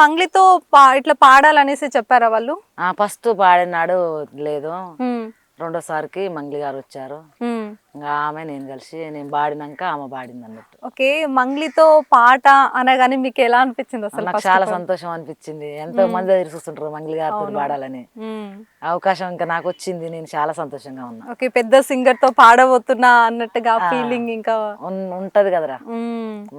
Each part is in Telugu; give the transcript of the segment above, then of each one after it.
మంగ్లీతో ఇట్లా పాడాలనేసి చెప్పారా వాళ్ళు? ఫస్ట్ పాడినాడు లేదు, రెండోసారికి మంగ్లీ గారు వచ్చారు. ఇంకా ఆమె నేను కలిసి నేను పాడినాక ఆమె పాడింది అన్నట్టు. ఓకే, మంగ్లీతో పాట అనగానే మీకు ఎలా అనిపించింది అసలు? నాకు చాలా సంతోషం అనిపించింది. ఎంతో మంది ఎదురు చూస్తుంటారు మంగ్లీ గారితో పాడాలని. అవకాశం ఇంకా నాకు వచ్చింది, నేను చాలా సంతోషంగా ఉన్నా. ఓకే, పెద్ద సింగర్ తో పాడబోతున్నా అన్నట్టుగా ఫీలింగ్ ఇంకా ఉంటది కదరా,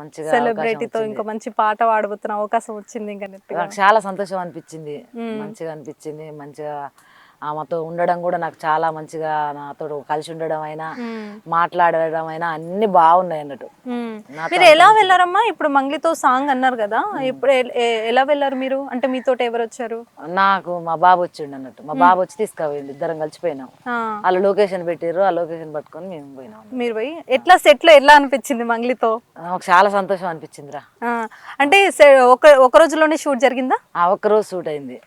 మంచిగా సెలబ్రిటీతో ఇంకా మంచి పాట పాడబోతున్న అవకాశం వచ్చింది. ఇంకా నాకు చాలా సంతోషం అనిపించింది, మంచిగా అనిపించింది. మంచిగా ఆమెతో ఉండడం కూడా నాకు చాలా మంచిగా, నాతో కలిసి ఉండడం అయినా మాట్లాడడం అయినా అన్ని బాగున్నాయి అన్నట్టు. మీరు ఎలా వెళ్ళారమ్మా? ఇప్పుడు మంగ్లీతో సాంగ్ అన్నారు కదా, ఇప్పుడు ఎలా వెళ్ళారు మీరు? అంటే మీతో ఎవరు వచ్చారు? నాకు మా బాబు వచ్చిండు అన్నట్టు, మా బాబు వచ్చి తీసుకుపోయింది, ఇద్దరం కలిసిపోయినాం. వాళ్ళు లొకేషన్ పెట్టారు, ఆ లొకేషన్ పట్టుకొని మేము పోయినాం. మీరు పోయి ఎట్లా సెట్ లో ఎలా అనిపించింది మంగ్లీతో? నాకు చాలా సంతోషం అనిపించిందిరా. అంటే ఒక రోజులోనే షూట్ జరిగిందా? ఒక్క రోజు షూట్ అయింది,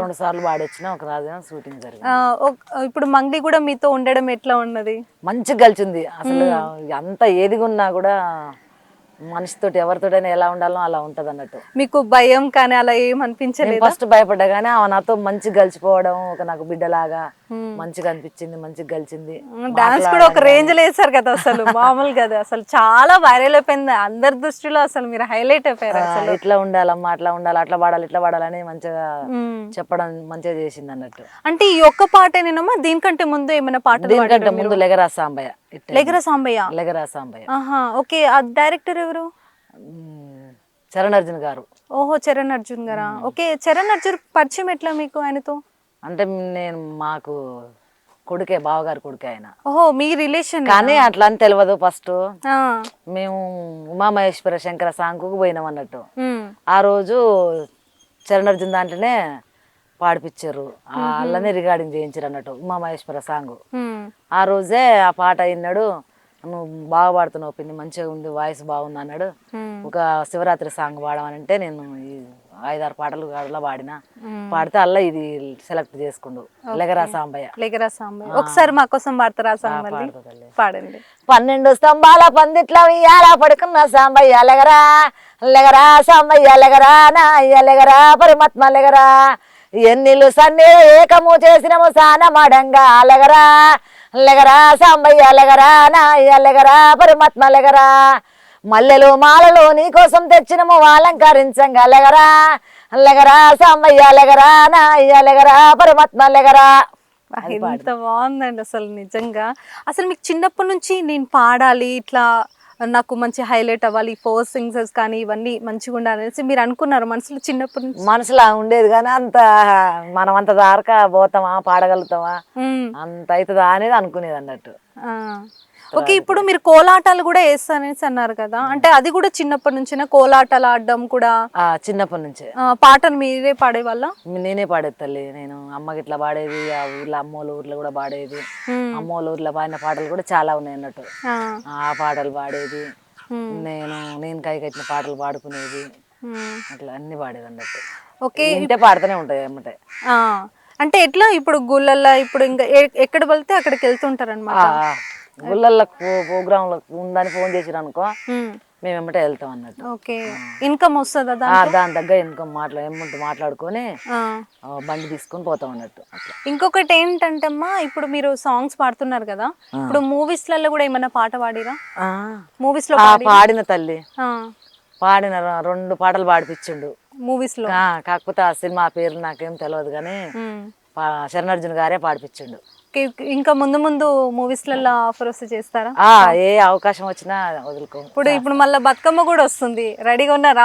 2 సార్లు పాడొచ్చిన, ఒక రోజు షూటింగ్. ఇప్పుడు మంగ్లీ కూడా మీతో ఉండడం ఎట్లా ఉన్నది? మంచిగా కలిసింది అసలు. అంత ఏదిగున్నా కూడా మనిషితోటి ఎవరితోటైనా ఎలా ఉండాలో అలా ఉంటది అన్నట్టు. మీకు భయం కానీ అలా ఏం అనిపించలేదు? ఫస్ట్ భయపడ్డా కానీ ఆమె నాతో మంచిగా కలిసిపోవడం, ఒక నాకు బిడ్డలాగా మంచిగా అనిపించింది, మంచిగా కలిసింది. డాన్స్ కూడా ఒక రేంజ్ లో వేసారు కదా, అసలు మామూలు కదా, అసలు చాలా వైరల్ అయిపోయింది అందరి దృష్టిలో. అసలు మీరు హైలైట్ అయిపోయారు. అసలు ఇట్లా ఉండాలమ్మా, అట్లా ఉండాలి, అట్లా పాడాలి, ఇట్లా పాడాలని మంచిగా చెప్పడం మంచిగా చేసింది అన్నట్టు. అంటే ఈ ఒక్క పాటేనేనమ్మా? దీనికంటే ముందు ఏమైనా పాట? దీనికంటే ముందు లెగరా సాంబయ్య. లెగరా సాంబయ్య. లెగరా సాంబయ్య. ఓకే, ఆ డైరెక్టర్ ఎవరు? చరణ్ అర్జున్ గారు. ఓహో, చరణ్ అర్జున్ గారా? ఓకే, చరణ్ అర్జున్ పరిచయం ఎట్లా మీకు ఆయనతో? అంటే నేను మాకు కొడుకే, బావగారు కొడుకే ఆయన. ఓహో, మీ రిలేషన్? కానీ అట్లా అని తెలియదు. ఫస్ట్ మేము ఉమామహేశ్వర శంకర సాంగ్కు పోయినాం అన్నట్టు. ఆ రోజు చరణ్ అర్జున్ దాంట్లోనే పాడిపించారు, వాళ్ళనే రికార్డింగ్ చేయించారు అన్నట్టు ఉమామహేశ్వర సాంగ్. ఆ రోజే ఆ పాట విన్నాడు, నువ్వు బాగా పాడుతున్నావు పిన్ని, మంచిగా ఉంది, వాయిస్ బాగుంది అన్నాడు. ఒక శివరాత్రి సాంగ్ పాడమనంటే నేను 5-6 పాటలు అలా పాడినా, పాడితే అలా ఇది సెలెక్ట్ చేసుకుండు, లెగరా సాంబయ్య. లెగరా సాంబయ్య. ఒకసారి మా కోసం పాడతారా సాంగ్? పాడండి. 12 స్తంభాల పందిట్ల ఉయ్యాల పడుకున్న సాంబయ్య లెగరా, లెగరా సాంబయ్య లెగరా, నాయ్య లెగరా, పరమాత్మ లెగరా, ఎన్నిళ్ళు సన్నీ ఏకము చేసినము సానమడంగా లెగరా, లెగరా సాంబయ్య లెగరా, నాయ్య లెగరా, పరమాత్మ లెగరా, మల్లెలు మాలలు నీకోసం తెచ్చినము అలంకరించంగా లెగరా, లెగరా సాంబయ్య లెగరా, నాయ్య లెగరా, పరమాత్మ లెగరా. ఎంత బాగుందండి అసలు నిజంగా. అసలు మీకు చిన్నప్పటి నుంచి నేను పాడాలి, ఇట్లా నాకు మంచి హైలైట్ అవ్వాలి, ఫోర్స్ సింగర్స్ కానీ ఇవన్నీ మంచిగా ఉండాలనేసి మీరు అనుకున్నారు మనసులో చిన్నప్పటి నుంచి? మనసులో ఉండేది కానీ అంత మనం అంత దాకా పోతామా, పాడగలుగుతామా, అంత అవుతుందా అనేది అనుకునేది అన్నట్టు. ఓకే, ఇప్పుడు మీరు కోలాటాలు కూడా వేస్తానేసి అన్నారు కదా, అంటే అది కూడా చిన్నప్పటి నుంచినా కోలాటాలు ఆడడం కూడా? చిన్నప్పటి నుంచే. పాటలు మీరే పాడే వాళ్ళ? నేనే పాడేది తల్లి, నేను అమ్మకి ఇట్లా పాడేది, ఆ ఊర్లో అమ్మోళ్ళ ఊర్లో కూడా పాడేది. అమ్మోళ్ళ ఊర్లో పాడిన పాటలు కూడా చాలా ఉన్నాయి అన్నట్టు, ఆ పాటలు పాడేది. నేను కై కట్టిన పాటలు పాడుకునేది, అట్లా అన్ని పాడేది అన్నట్టు. ఓకే, ఇంటే పాడుతూనే ఉంటాయి అమ్మటే. అంటే ఎట్లా ఇప్పుడు గుళ్ళల్లో ఇప్పుడు ఇంకా ఎక్కడ వెళ్తే అక్కడికి వెళ్తుంటారు అనమాట? గుళ్ళల్లో ప్రోగ్రాంలకు ఉందని ఫోన్ చేసిరు అనుకో, మేము ఎమ్మటే వెళ్తాం అన్నట్టు. ఓకే, ఇన్కమ్ వస్తుందా దాని దగ్గర ఇన్కమ్ మాట్లాడుకొని బండి తీసుకొని పోతాం అన్నట్టు. ఇంకొకటి ఏంటంటే అమ్మా, ఇప్పుడు మీరు సాంగ్స్ పాడుతున్నారు కదా, ఇప్పుడు మూవీస్ లలో కూడా ఏమన్నా పాట పాడిరా? మూవీస్ లో పాడిన తల్లి, పాడిన 2 పాటలు పాడిపించిండు మూవీస్ లో. కాకపోతే ఆ సినిమా పేరు నాకేం తెలియదు కానీ చరణ్ అర్జున్ గారే పాడిపించిండు. ఇంకా ముందు ముందు మూవీస్ లలో ఆఫర్ వస్తే చేస్తారా? ఏ అవకాశం వచ్చినా వదులుకో. ఇప్పుడు మళ్ళీ బతుకమ్మ కూడా వస్తుంది, రెడీగా ఉన్నారా?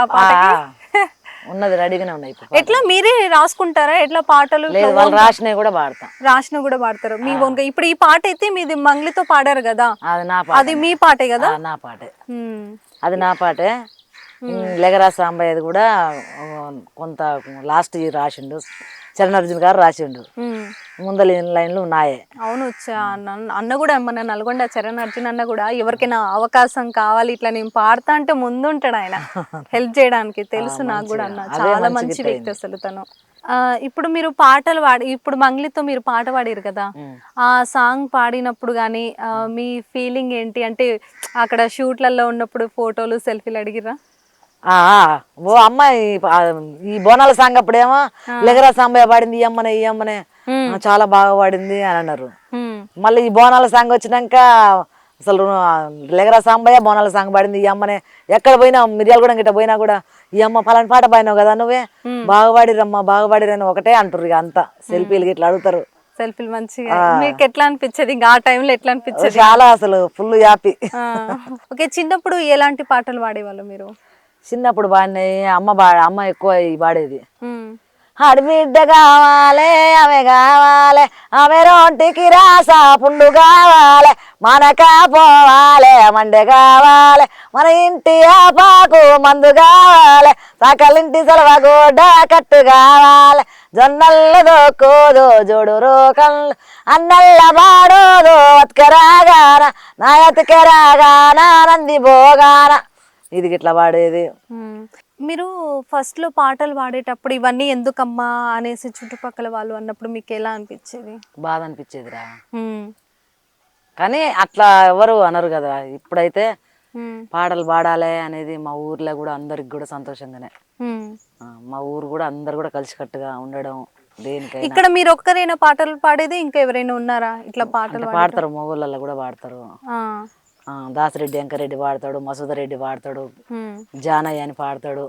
ఉన్నది, రెడీగానే ఉన్నాయి. ఎట్లా మీరే రాసుకుంటారా ఎట్లా పాటలు? వాళ్ళు రాసినవి కూడా పాడతాం. రాసినవి కూడా పాడతారు మీ ఓన్గా? ఇప్పుడు ఈ పాట అయితే మీది మంగ్లీతో పాడారు కదా, అది మీ పాటే కదా? నా పాటే, అది నా పాటే. లెగరా సాంబయ్యది కూడా కొంత లాస్ట్ ఇయర్ రాసిండు, చరణ్ అర్జున్ గారు రాసిండు. ముందల లైన్లు నాయే. అవును, అన్న కూడా మన నల్గొండ చరణ్ అర్జున్ అన్న కూడా ఎవరికైనా అవకాశం కావాలి ఇట్లా నేను పాడతా అంటే ముందుంటాడు ఆయన హెల్ప్ చేయడానికి. తెలుసు నాకు కూడా, అన్న చాలా మంచి వ్యక్తి అసలు తను. ఇప్పుడు మీరు పాటలు ఇప్పుడు మంగ్లీతో మీరు పాట పాడారు కదా, ఆ సాంగ్ పాడినప్పుడు కానీ మీ ఫీలింగ్ ఏంటి? అంటే అక్కడ షూట్లలో ఉన్నప్పుడు ఫోటోలు సెల్ఫీలు అడిగిరా? ఆ, ఓ అమ్మాయి ఈ బోనాల సాంగ్ అప్పుడేమో లెగరా సాంబయ్య పాడింది ఈ అమ్మనే చాలా బాగా పాడింది అని అన్నారు. మళ్ళీ ఈ బోనాల సాంగ్ వచ్చినాక అసలు లెగరా సాంబయ్య బోనాల సాంగ్ పాడింది ఈ అమ్మనే. ఎక్కడ పోయినా మిర్యాల కూడా గిట్ట పోయినా కూడా ఈ అమ్మ ఫలాని పాట పాడినావు కదా నువ్వే, బాగా పాడిరమ్మా బాగా పాడిరని ఒకటే అంటారు. ఇక అంతా సెల్ఫీలు ఇట్లా అడుగుతారు. సెల్ఫీలు మంచిగా. మీకు ఎట్లా అనిపించేది ఇంకా ఆ టైంలో? ఎట్లా అనిపించేది? చాలా అసలు ఫుల్ హ్యాపీ. ఓకే, చిన్నప్పుడు ఎలాంటి పాటలు పాడేవాళ్ళు మీరు? చిన్నప్పుడు పాడినాయి అమ్మ ఎక్కువ పాడేది. ఆడబిడ్డ కావాలి ఆమె కావాలి, ఆమె రొంటికి రాస పుండు కావాలి, మనక పోవాలి మండే కావాలి, మన ఇంటి ఆపాకు మందు కావాలి, సకలింటి సెలవ గోడ కట్టు కావాలి, జొన్నల్లు దోకోదు జోడు రోకళ్ళు అన్నల్ల పాడోదు అతకరాగాన నా ఎతకరాగాన నంది భోగాన, ఇది గిట్లా పాడేది. మీరు ఫస్ట్ లో పాటలు పాడేటప్పుడు ఇవన్నీ ఎందుకమ్మా అనేసి చుట్టుపక్కల వాళ్ళు అన్నప్పుడు మీకు ఎలా అనిపించేది? బాధ అనిపించేదిరా, కానీ అట్లా ఎవరు అనరు కదా. ఇప్పుడైతే పాటలు పాడాలి అనేది మా ఊర్లో కూడా అందరికి కూడా సంతోషంగానే. మా ఊరు కూడా అందరు కూడా కలిసికట్టుగా ఉండడం. దేనికైనా ఇక్కడ మీరు ఒక్కరైనా పాటలు పాడేది, ఇంకా ఎవరైనా ఉన్నారా ఇట్లా పాటలు పాడతారు? మా ఊర్లలో కూడా పాడతారు. దాసిరెడ్డి వెంకరెడ్డి పాడతాడు, మసూదరెడ్డి పాడతాడు, జానయ్య అని పాడతాడు.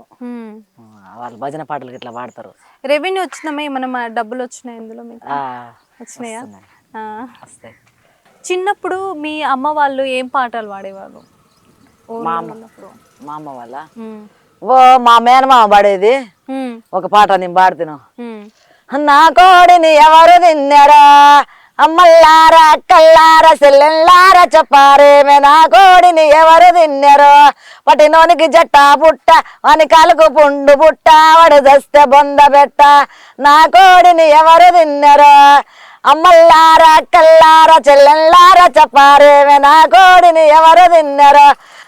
వాళ్ళు భజన పాటలు ఇట్లా పాడతారు. రెవెన్యూ వచ్చినామా? ఏమన్నా డబ్బులు వచ్చినాయి ఇందులో మీకు? వచ్చినాయా? వస్తాయి. చిన్నప్పుడు మీ అమ్మ వాళ్ళు ఏం పాటలు పాడేవాళ్ళు? మా అమ్మ వాళ్ళ ఓ మా మేనమామ పాడేది ఒక పాట, నేను పాడుతాను. నా కోడిని ఎవరు తిన్నారా, అమ్మల్లారా అక్కల్లారా చెల్లెల్లారా చెప్పారేమే, నా కోడిని ఎవరు తిన్నారో, పట్టినోనికి జట్ట పుట్ట వాని కాలుకు పుండు పుట్ట వాడు దస్తే బొంద పెట్ట, నా కోడిని ఎవరు తిన్నారో, అమ్మల్లారా అక్కల్లారా చెల్లెల్లారా చెప్పారేమే, నా కోడిని ఎవరు తిన్నారో,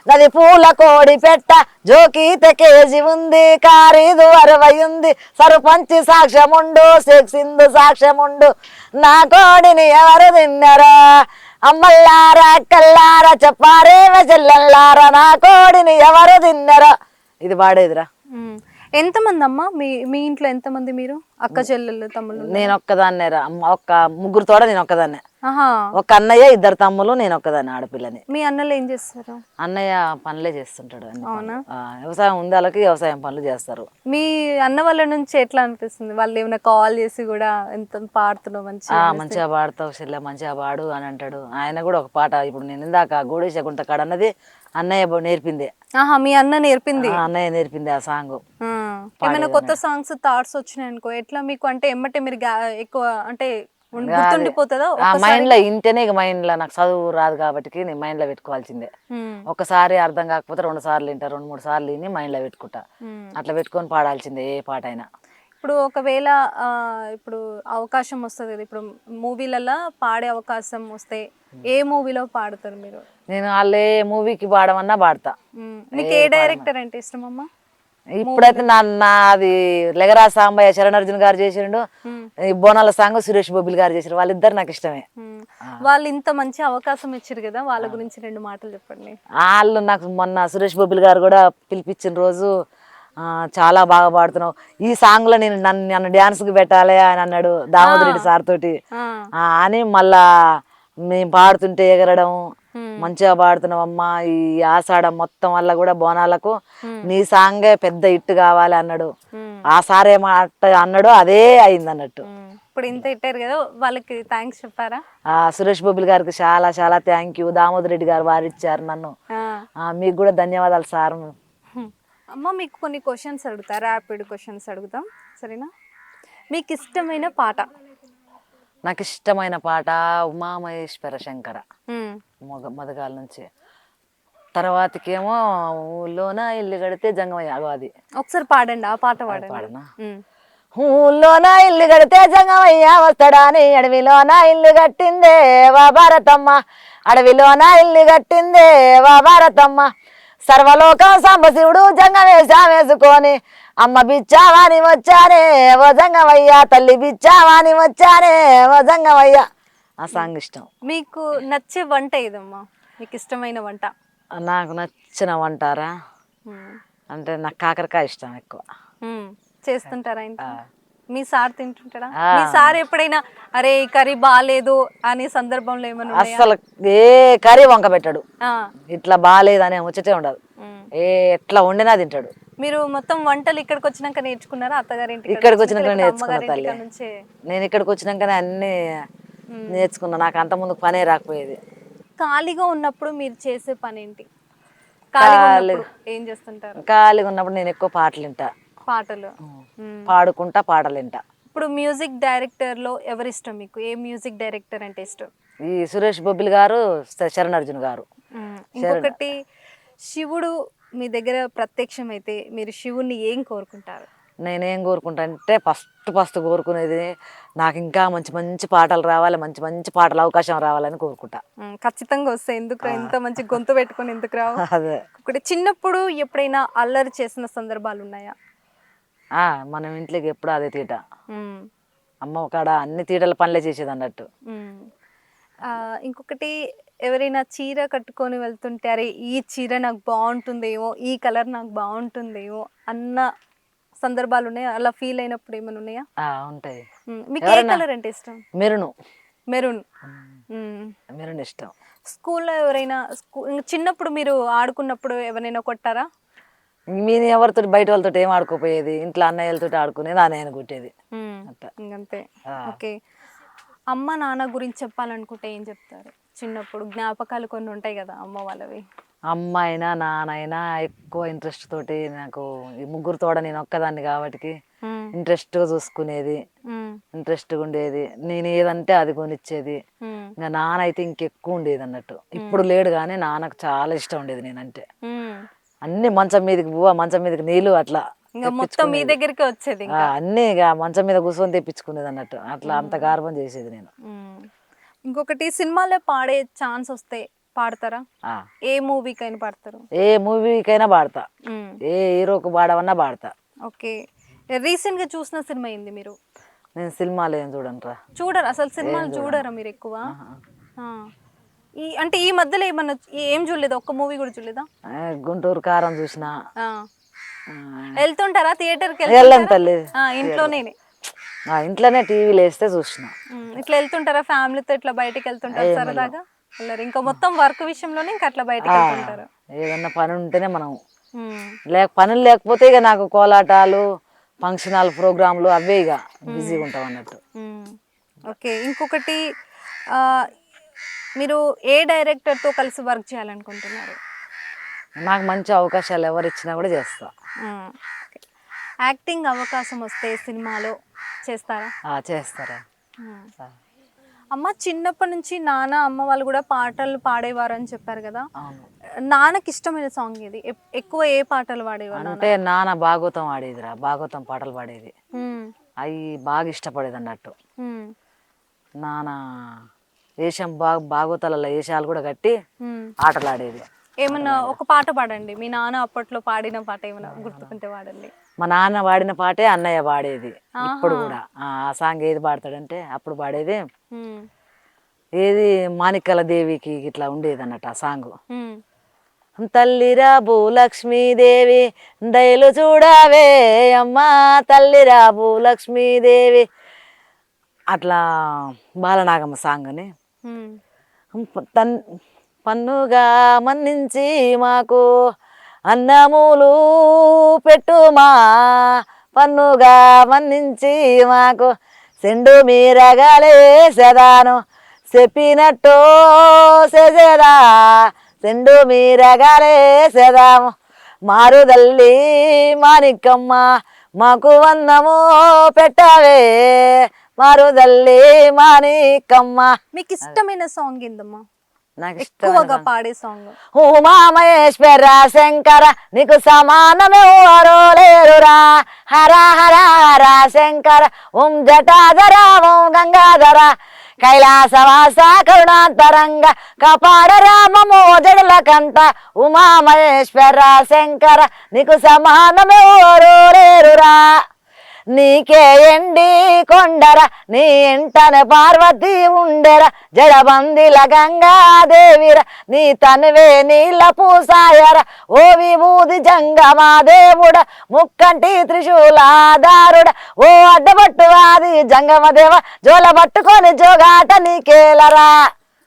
నది పూల కోడి పెట్ట జోకీత కేజీ ఉంది, ఖరీదు 60 ఉంది, సర్పంచి సాక్ష్యముండు సింధు సాక్ష్యముండు, నా కోడిని ఎవరు తిన్నారా, అమ్మల్లారా అక్కల్లారా చెప్పారేమే చెల్లెల్లారా, నా కోడిని ఎవరు తిన్నారా, ఇది పాడేదిరా. ఎంతమంది అమ్మ మీ ఇంట్లో? ఎంతమంది మీరు? అక్క చెల్లెళ్ళు తమ్ముళ్ళు? నేను ఒక్కదాన్నే రా, ఒక్క ముగ్గురుతోడ నేను ఒక్కదాన్నే. ఒక అన్నయ్య 2 తమ్ములు, నేను ఒక్కదాన్ని ఆడపిల్లని. మీ అన్నలు ఏం చేస్తారు? అన్నయ్య పనులే చేస్తుంటాడు. వ్యవసాయం ఉంది వాళ్ళకి, వ్యవసాయం పనులు చేస్తారు. మీ అన్న వాళ్ళ నుంచి ఎట్లా అనిపిస్తుంది? వాళ్ళు ఏమైనా కాల్ చేసి కూడా ఎంత పాడుతున్నావు మంచిగా పాడతావు చెల్లె మంచిగా పాడు అని అంటాడు. ఆయన కూడా ఒక పాట ఇప్పుడు నేను ఇందాక గోడేశ గుంట కాడ అన్నది అన్నయ్య నేర్పిందే. మీ అన్న నేర్పింది? అన్నయ్య నేర్పింది ఆ సాంగ్. ఏమైనా కొత్త సాంగ్స్ థాట్స్ వచ్చినాయి అనుకో, ఎట్లా మీకు? అంటే ఎమ్మటే మీరు ఎక్కువ అంటే గుర్తుండిపోతుందా? మైండ్ లో ఇంటేనే, ఇక మైండ్ లో నాకు చదువు రాదు కాబట్టి నేను మైండ్ లో పెట్టుకోవాల్సిందే. ఒకసారి అర్థం కాకపోతే 2 సార్లు వింటా, 2-3 సార్లు విని మైండ్ లో పెట్టుకుంటా. అట్లా పెట్టుకొని పాడాల్సిందే ఏ పాట అయినా. ఇప్పుడు ఒకవేళ ఇప్పుడు అవకాశం వస్తుంది కదా, ఇప్పుడు మూవీలలో పాడే అవకాశం వస్తే ఏ మూవీలో పాడతారు మీరు? నేను వాళ్ళే మూవీకి పాడమన్నా పాడతా. మీకు ఏ డైరెక్టర్ అంటే ఇష్టం అమ్మా? ఇప్పుడైతే నాది లెగరా సాంబయ్య చరణార్జున్ గారు చేసిండు, ఈ బోనాల సాంగ్ సురేష్ బొబ్బిలి గారు చేసారు. వాళ్ళిద్దరు నాకు ఇష్టమే. వాళ్ళు ఇంత మంచి అవకాశం ఇచ్చారు కదా, వాళ్ళ గురించి 2 మాటలు చెప్పండి. వాళ్ళు నాకు మొన్న సురేష్ బొబ్బిలి గారు కూడా పిలిపించిన రోజు చాలా బాగా పాడుతున్నావు, ఈ సాంగ్ లో నేను నన్ను డాన్స్ కి పెట్టాలి అని అన్నాడు దామోదరెడ్డి సార్ తోటి. అని మళ్ళా మేము పాడుతుంటే ఎగరడం, మంచిగా పాడుతున్నావు అమ్మా, ఈ ఆషాఢ మొత్తం వల్ల కూడా బోనాలకు నీ సాంగే పెద్ద హిట్ కావాలి అన్నాడు. ఆ సార్ ఏమాట అన్నాడు, అదే అయింది అన్నట్టు. ఇప్పుడు ఇంత ఇట్టారు కదా, వాళ్ళకి థ్యాంక్స్ చెప్పారా? సురేష్ బొబ్బిలి గారికి చాలా చాలా థ్యాంక్ యూ. దామోదర్ రెడ్డి గారు వారిచ్చారు నన్ను, మీకు కూడా ధన్యవాదాలు సార్. అమ్మ, మీకు కొన్ని క్వశ్చన్స్ అడుగుతా, ర్యాపిడ్ క్వశ్చన్స్ అడుగుతాం, సరేనా? మీకు ఇష్టమైన పాట? నాకు ఇష్టమైన పాట ఉమామహేశ్వర శంకర మొదగాల నుంచి. తర్వాతకేమో ఊళ్ళోన ఇల్లు కడితే జంగమయ్య, అది ఒకసారి పాడండి, ఆ పాట పాడనా? ఊళ్ళోన ఇల్లు కడితే జంగమయ్య వస్తాడని అడవిలోన ఇల్లు కట్టిందే వా భారతమ్మ, అడవిలోన ఇల్లు కట్టిందే వా భారతమ్మ, సర్వలోకం సాంబశివుడు జంగమేశా వేసుకొని అమ్మ బిచ్చావాని వచ్చానే ఓ జంగమయ్య, తల్లి బిచ్చావాని వచ్చానే ఓ జంగమయ్య. ఆ సాంగ్ ఇష్టం. మీకు నచ్చే వంట ఏదమ్మా? మీకు ఇష్టమైన వంట? నాకు నచ్చిన వంటారా, అంటే నాకు కాకరకాయ ఇష్టం ఎక్కువ. చేస్తుంటారా ఇంట్లో? మీ సార్ తింటుంటాడా? మీ సార్ ఎప్పుడైనా అరే ఈ కర్రీ బాగాలేదు అనే సందర్భంలో ఏమైనా ఉన్నాయా? అస్సలు ఏ కర్రీ వంక పెట్టాడు, ఇట్లా బాగాలేదు అనే ముచ్చటే ఉండదు. ఎట్లా వండినా తింటాడు. మీరు మొత్తం వంటలు ఇక్కడికి వచ్చినాక నేర్చుకున్నారా? అత్తగారింటికి ఇక్కడికి వచ్చినాక నేర్చుకున్నా తల్లి. అమ్మగారింటికి నుంచే? నేను ఇక్కడికి వచ్చినాకనే అన్ని నేర్చుకున్నా. నాకు అంత ముందు పనే రాకపోయేది. ఖాళీగా ఉన్నప్పుడు మీరు చేసే పని ఏంటి? ఖాళీగా ఉన్నప్పుడు ఏం చేస్తుంటారు? ఖాళీగా ఉన్నప్పుడు నేను ఎక్కువ పాటలు వింటా, పాటలు పాడుకుంటా, పాటలు వింటా. ఇప్పుడు మ్యూజిక్ డైరెక్టర్ లో ఎవరు ఇష్టం మీకు? ఏ మ్యూజిక్ డైరెక్టర్ అంటే ఇష్టం? ఈ సురేష్ బొబ్బిలి గారు, చరణ్ గారు. ఇంకొకటి, శివుడు మీ దగ్గర ప్రత్యక్షం అయితే మీరు శివుణ్ణి ఏం కోరుకుంటారు? నేనేం కోరుకుంటా అంటే ఫస్ట్ కోరుకునేది నాకు ఇంకా మంచి మంచి పాటలు రావాలి, మంచి మంచి పాటలు అవకాశం రావాలని కోరుకుంటా. ఖచ్చితంగా వస్తాయి. ఎందుకు ఇంత మంచి గొంతు పెట్టుకొని ఎందుకు రావు? అదే. ఒకటి, చిన్నప్పుడు ఎప్పుడైనా అల్లరి చేసిన సందర్భాలు ఉన్నాయా? మనం ఇంట్లోకి ఎప్పుడు అదే తీట, అమ్మ కాడ అన్ని తీటల పనులే చేసేది అన్నట్టు. ఇంకొకటి, ఎవరైనా చీర కట్టుకొని వెళ్తుంటే అరే ఈ చీర నాకు బాగుంటుందేమో, ఈ కలర్ నాకు బాగుంటుందేమో అన్న సందర్భాలు ఉన్నాయా? అలా ఫీల్ అయినప్పుడు ఏమైనా ఉన్నాయా? ఉంటాయి. మీకు ఏ కలర్ అంటే ఇష్టం? మెరూన్. మెరూన్ ఇష్టం. స్కూల్లో ఎవరైనా చిన్నప్పుడు మీరు ఆడుకున్నప్పుడు ఎవరైనా కొట్టారా? మీరు ఎవరితో బయట వాళ్ళతో ఏం ఆడుకోపోయేది, ఇంట్లో అన్నయ్యలతో ఆడుకునేది, అన్నయ్యను కొట్టేది. అంతే. ఓకే. అమ్మ నాన్న గురించి చెప్పాలనుకుంటే ఏం చెప్తారు? చిన్నప్పుడు జ్ఞాపకాలు కొన్ని ఉంటాయి కదా అమ్మ వాళ్ళవి. అమ్మ అయినా నాన్నైనా ఎక్కువ ఇంట్రెస్ట్ తోటి, నాకు ఈ ముగ్గురు నేను ఒక్కదాన్ని కాబట్టి ఇంట్రెస్ట్గా చూసుకునేది, ఇంట్రెస్ట్గా ఉండేది. నేను ఏదంటే అది కొనిచ్చేది. ఇంకా నాన్న అయితే ఇంకెక్కువ ఉండేది అన్నట్టు. ఇప్పుడు లేడు కానీ నాన్నకు చాలా ఇష్టం ఉండేది నేనంటే. అన్ని మంచం మీదకి పువ్వ, మంచం మీదకి నీళ్ళు, అట్లా మొత్తం మీ దగ్గరికి వచ్చేది. అన్ని ఇక మంచం మీద కూర్చొని తెప్పించుకునేది అన్నట్టు. అట్లా అంత గార్వం చేసేది నేను. ఇంకొకటి, సినిమాలో పాడే ఛాన్స్ వస్తే పాడతారా? ఏ మూవీకైనా పాడతారు? ఏ మూవీకైనా పాడతా, ఏ హీరోకు పాడవన్నా పాడతా. ఓకే. రీసెంట్ గా చూసిన సినిమా ఏంది మీరు? నేను సినిమాలు ఏం చూడనురా. చూడరు అసలు? సినిమాలు చూడరా మీరు ఎక్కువ? అంటే ఈ మధ్యలో ఏమన్నా ఏం చూడలేదా? ఒక్క మూవీ కూడా చూడలేదా? గుంటూరు కారం చూసిన. వెళ్తుంటారా థియేటర్కి? వెళ్ళను తల్లి, ఇంట్లోనే టీవీలో వేస్తే చూసిన. ఇట్లా వెళ్తుంటారా ఫ్యామిలీతో? ఇట్లా బయటకి వెళ్తుంటారా సరదాగా? వెళ్ళరు ఇంకా మొత్తం వర్క్ విషయంలోనే ఇంకా అట్లా బయటకి వెళ్తుంటారు? ఏదన్నా పని ఉంటేనే మనం, పనులు లేకపోతే ఇక నాకు కోలాటాలు, ఫంక్షన్ హాల్ ప్రోగ్రాంలు అవే ఇక బిజీగా ఉంటాం అన్నట్టు. ఓకే. ఇంకొకటి, మీరు ఏ డైరెక్టర్తో కలిసి వర్క్ చేయాలనుకుంటున్నారు? నాకు మంచి అవకాశాలు ఎవరు ఇచ్చినా కూడా చేస్తా. యాక్టింగ్ అవకాశం వస్తే సినిమాలో చేస్తారా? చేస్తారా. అమ్మ, చిన్నప్పటి నుంచి నాన్న అమ్మ వాళ్ళు కూడా పాటలు పాడేవారు అని చెప్పారు కదా. నాన్నకి ఇష్టమైన సాంగ్ ఇది? ఎక్కువ ఏ పాటలు పాడేవారు? అంటే నాన్న భాగవతం పాడేదిరా, భాగవతం పాటలు పాడేది. అవి బాగా ఇష్టపడేది అన్నట్టు. నాన్న వేషం భాగవతాలలో వేషాలు కూడా కట్టి ఆటలు ఆడేది. ఏమన్నా ఒక పాట పాడండి, మీ నాన్న అప్పట్లో పాడిన పాట ఏమైనా గుర్తుకుంటే పాడండి. మా నాన్న పాడిన పాటే అన్నయ్య పాడేది ఇప్పుడు కూడా. ఆ సాంగ్ ఏది పాడతాడంటే అప్పుడు పాడేది ఏది, మాణిక్యాల దేవికి ఇట్లా ఉండేది అన్నట్టు ఆ సాంగ్. తల్లిరా భూలక్ష్మీదేవి దయలు చూడవే అమ్మా, తల్లిరా భూలక్ష్మీదేవి, అట్లా బాలనాగమ్మ సాంగ్ అని. పన్నుగా మన్నించి మాకు అన్నములు పెట్టుమా, పన్నుగా మన్నించి మాకు సెండు మీరగలే సెదాను, చెప్పినట్టు సెజదా సెండు మీరగలే సెదాము, మారుదల్లి మాణిక్కమ్మ మాకు అన్నము పెట్టవే, మారుదల్లి మాణిక్కమ్మ. మీకు ఇష్టమైన సాంగ్ ఏందమ్మా? నాకు ఎక్కువగా పాడే సాంగ్? ఉమా మహేశ్వర శంకర నీకు సమానమెవరో లేరురా, హర హర హర శంకర ఓం జటాధర ఓం గంగాధర, కైలాసవాస కరుణాంతరంగ కాపాడ రామమో జడుల కంట, ఉమా మహేశ్వర శంకర నీకు సమానమెవరో లేరురా, నీకే ఎండి కొండర నీ ఇంటనే పార్వతి ఉండెర జడబందిల గంగాదేవిర నీ తనువే నీళ్ళ పూసాయర ఓ విభూది జంగమా దేవుడ ముక్కంటి త్రిశూలాధారుడ ఓ అడ్డబట్టు వాది జంగమ దేవ జోల పట్టుకొని జోగాట నీకేలరా.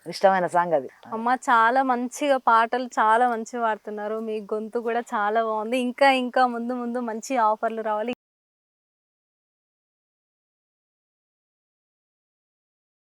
ఇష్టమైన సాంగ్ అది. అమ్మ చాలా మంచిగా పాటలు చాలా మంచిగా పాడుతున్నారు. మీ గొంతు కూడా చాలా బాగుంది. ఇంకా ఇంకా ముందు ముందు మంచి ఆఫర్లు రావాలి.